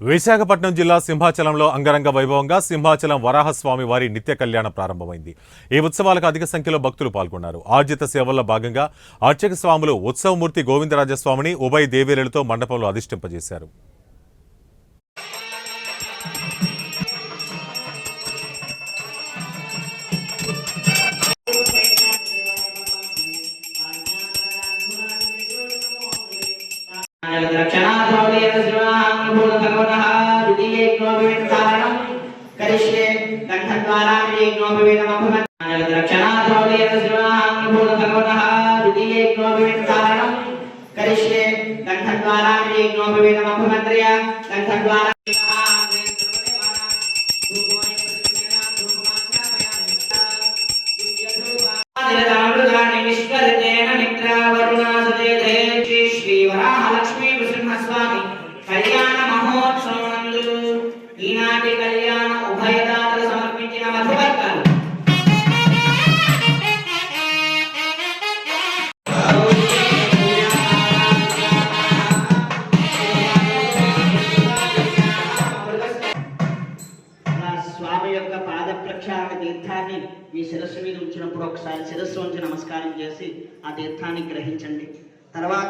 విశాఖపట్నం జిల్లా సింహాచలంలో అంగరంగ వైభవంగా సింహాచలం వరాహస్వామి వారి నిత్య కళ్యాణం ప్రారంభమైంది. ఈ ఉత్సవాలకు అధిక సంఖ్యలో భక్తులు పాల్గొన్నారు. ఆర్జిత సేవల్లో భాగంగా అర్చక స్వాములు ఉత్సవమూర్తి గోవిందరాజస్వామిని ఉభయ దేవేరులతో మండపంలో అధిష్టింపజేశారు. కళ్యాణ మహోత్సవనందు ఈనాటి కళ్యాణ ఉభయదాతలు సమర్పించిన మధువర్గాలు స్వామి యొక్క పాద ప్రక్షాళన తీర్థాన్ని మీ శిరస్సు మీద ఉంచినప్పుడు ఒకసారి శిరస్సు ఉంచి నమస్కారం చేసి ఆ తీర్థాన్ని గ్రహించండి. తర్వాత